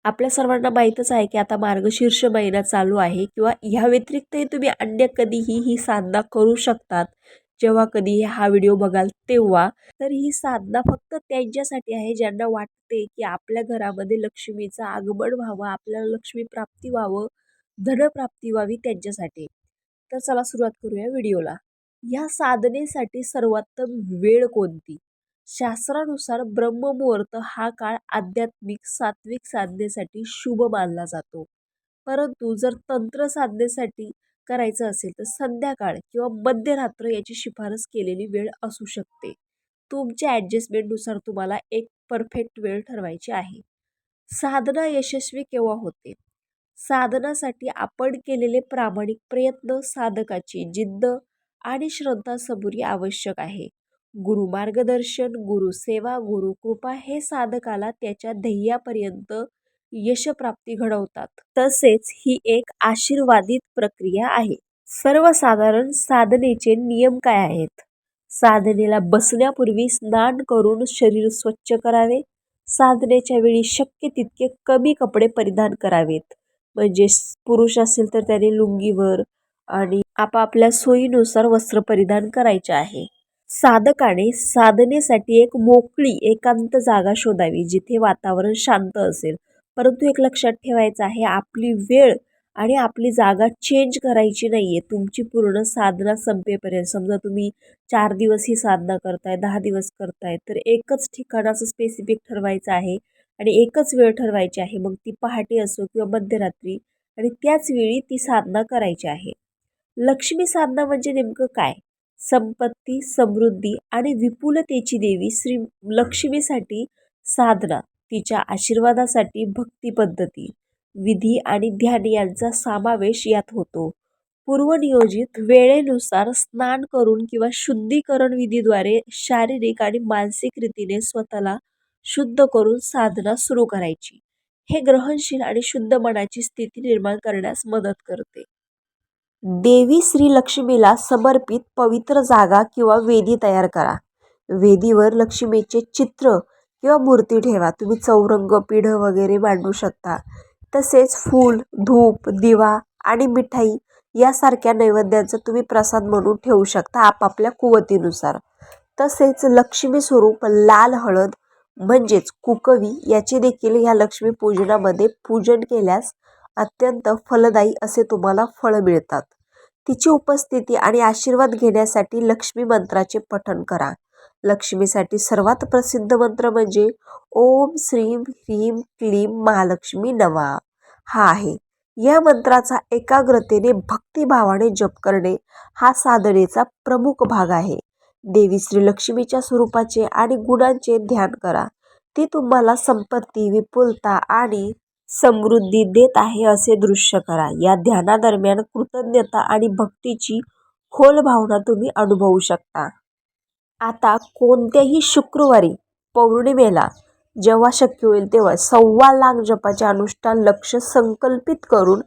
आपल्या सर्वांना माहीतच आहे की आता मार्गशीर्ष महिना चालू आहे किंवा ह्या व्यतिरिक्तही तुम्ही अन्य कधीही ही साधना करू शकतात. जेव्हा कधी हा व्हिडिओ बघाल तेव्हा. तर ही साधना फक्त त्यांच्यासाठी आहे ज्यांना वाटते की आपल्या घरामध्ये लक्ष्मीचं आगमन व्हावं, आपल्याला लक्ष्मी प्राप्ती व्हावं, धनप्राप्ती व्हावी त्यांच्यासाठी. तर चला सुरुवात करूया व्हिडिओला. या साधनेसाठी सर्वोत्तम वेळ कोणती? शास्त्रानुसार ब्रह्ममुहूर्त हा काळ आध्यात्मिक सात्विक साधनेसाठी शुभ मानला जातो. परंतु जर तंत्र साधनेसाठी करायचं असेल तर संध्याकाळ किंवा मध्यरात्र याची शिफारस केलेली वेळ असू शकते. तुमच्या ॲडजस्टमेंटनुसार तुम्हाला एक परफेक्ट वेळ ठरवायची आहे. साधना यशस्वी केव्हा होते? साधनासाठी आपण केलेले प्रामाणिक प्रयत्न, साधकाची जिद्द आणि श्रद्धा सबुरी आवश्यक आहे. गुरु मार्गदर्शन, गुरुसेवा, गुरुकृपा हे साधकाला त्याच्या ध्येयापर्यंत यशप्राप्ती घडवतात. तसेच ही एक आशीर्वादित प्रक्रिया आहे. सर्वसाधारण साधनेचे नियम काय आहेत? साधनेला बसण्यापूर्वी स्नान करून शरीर स्वच्छ करावे. साधनेच्या वेळी शक्य तितके कमी कपडे परिधान करावेत. म्हणजे पुरुष असेल तर त्याने लुंगीवर आणि आपापल्या सोयीनुसार वस्त्र परिधान करायचे आहे. साधकाने साधनेसाठी एक मोकळी एकांत जागा शोधावी जिथे वातावरण शांत असेल. परंतु एक लक्षात ठेवायचं आहे, आपली वेळ आणि आपली जागा चेंज करायची नाहीये तुमची पूर्ण साधना संपेपर्यंत. समजा तुम्ही 4 दिवस ही साधना करताय, 10 दिवस करताय, तर एकच ठिकाणाचं स्पेसिफिक ठरवायचं आहे आणि एकच वेळ ठरवायची आहे. मग ती पहाटे असो किंवा मध्यरात्री, आणि त्याच वेळी ती साधना करायची आहे. लक्ष्मी साधना म्हणजे नेमकं काय? संपत्ती, समृद्धी आणि विपुलतेची देवी श्री लक्ष्मीसाठी साधना, तिच्या आशीर्वादासाठी भक्ती पद्धती, विधी आणि ध्यान यांचा समावेश यात होतो. पूर्वनियोजित वेळेनुसार स्नान करून किंवा शुद्धीकरण विधीद्वारे शारीरिक आणि मानसिक रीतीने स्वतःला शुद्ध करून साधना सुरू करायची. हे ग्रहणशील आणि शुद्ध मनाची स्थिती निर्माण करण्यास मदत करते. देवी श्री लक्ष्मीला समर्पित पवित्र जागा किंवा वेदी तयार करा. वेदीवर लक्ष्मीचे चित्र किंवा मूर्ती ठेवा. तुम्ही चौरंग, पीठ वगैरे मांडू शकता. तसेच फूल, धूप, दिवा आणि मिठाई यासारख्या नैवेद्यांचा तुम्ही प्रसाद म्हणून ठेवू शकता आपापल्या कुवतीनुसार. तसेच लक्ष्मी स्वरूप लाल हळद म्हणजेच कुकवी याचे देखील ह्या लक्ष्मी पूजनामध्ये पूजन केल्यास अत्यंत फलदायी असे तुम्हाला फळ मिळतात. तिची उपस्थिती आणि आशीर्वाद घेण्यासाठी लक्ष्मी मंत्राचे पठण करा. लक्ष्मीसाठी सर्वात प्रसिद्ध मंत्र म्हणजे ओम श्रीम ह्रीम क्लीम महालक्ष्मी नमः हा आहे. या मंत्राचा एकाग्रतेने भक्तिभावाने जप करणे हा साधनेचा प्रमुख भाग आहे. देवी श्री लक्ष्मीच्या स्वरूपाचे आणि गुणांचे ध्यान करा. ती तुम्हाला संपत्ती, विपुलता आणि समृद्धी देत आहे असे दृश्य करा. या ध्यानादरम्यान कृतज्ञता आणि भक्तीची खोल भावना तुम्ही अनुभवू शकता. आता कोणत्याही शुक्रवारी पौर्णिमेला जेव्हा शक्य होईल तेव्हा 1.25 लाख जपाचे अनुष्ठान लक्ष संकल्पित करून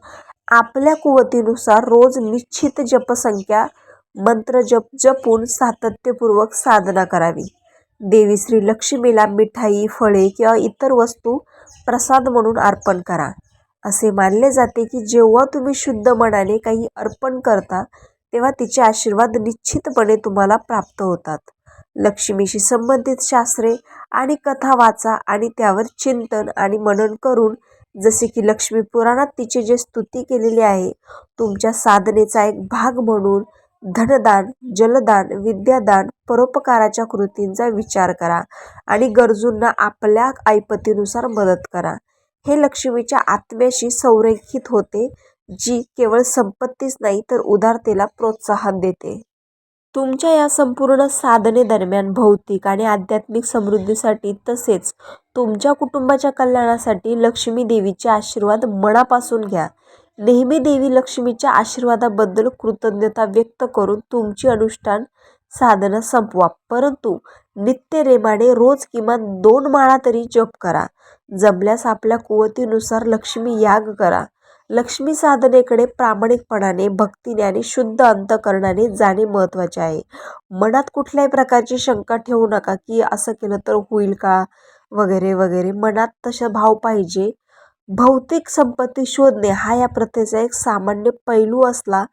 आपल्या कुवतीनुसार रोज निश्चित जपसंख्या मंत्र जपून सातत्यपूर्वक साधना करावी. देवी श्री लक्ष्मीला मिठाई, फळे किंवा इतर वस्तू प्रसाद म्हणून अर्पण करा. असे मानले जाते की जेव्हा तुम्ही शुद्ध मनाने काही अर्पण करता तेव्हा तिचे आशीर्वाद निश्चितपणे तुम्हाला प्राप्त होतात. लक्ष्मीशी संबंधित शास्त्रे आणि कथा वाचा आणि त्यावर चिंतन आणि मनन करून, जसे की लक्ष्मी पुराणात तिचे जे स्तुती केलेली आहे, तुमच्या साधनेचा एक भाग म्हणून धनदान, जलदान, विद्यादान, परोपकाराच्या कृतींचा विचार करा आणि गरजूंना आपल्या ऐपतीनुसार मदत करा. हे लक्ष्मीच्या आत्म्याशी संरेखित होते, जी केवळ संपत्तीच नाही तर उदारतेला प्रोत्साहन देते. तुमच्या या संपूर्ण साधनेदरम्यान भौतिक आणि आध्यात्मिक समृद्धीसाठी तसेच तुमच्या कुटुंबाच्या कल्याणासाठी लक्ष्मी देवीचे आशीर्वाद मनापासून घ्या. नेहमी देवी लक्ष्मीच्या आशीर्वादाबद्दल कृतज्ञता व्यक्त करून तुमची अनुष्ठान साधना संपवा. परंतु नित्यनेमाने रोज किमान 2 माळा तरी जप करा. जमल्यास आपल्या कुवतीनुसार लक्ष्मी याग करा. लक्ष्मी साधनेकडे प्रामाणिकपणाने, भक्तीने आणि शुद्ध अंतःकरणाने जाणे महत्त्वाचे आहे. मनात कुठल्याही प्रकारची शंका ठेवू नका की असं केलं तर होईल का वगैरे वगैरे. मनात तसा भाव पाहिजे. भौतिक संपत्ती शोधणे हा या प्रथेचा एक सामान्य पैलू असला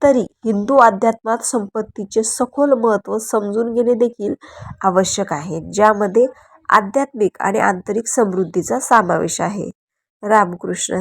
तरी हिंदू अध्यात्मात संपत्तीचे सखोल महत्त्व समजून घेणे देखील आवश्यक आहे, ज्यामध्ये आध्यात्मिक आणि आंतरिक समृद्धीचा समावेश आहे. रामकृष्ण हरी.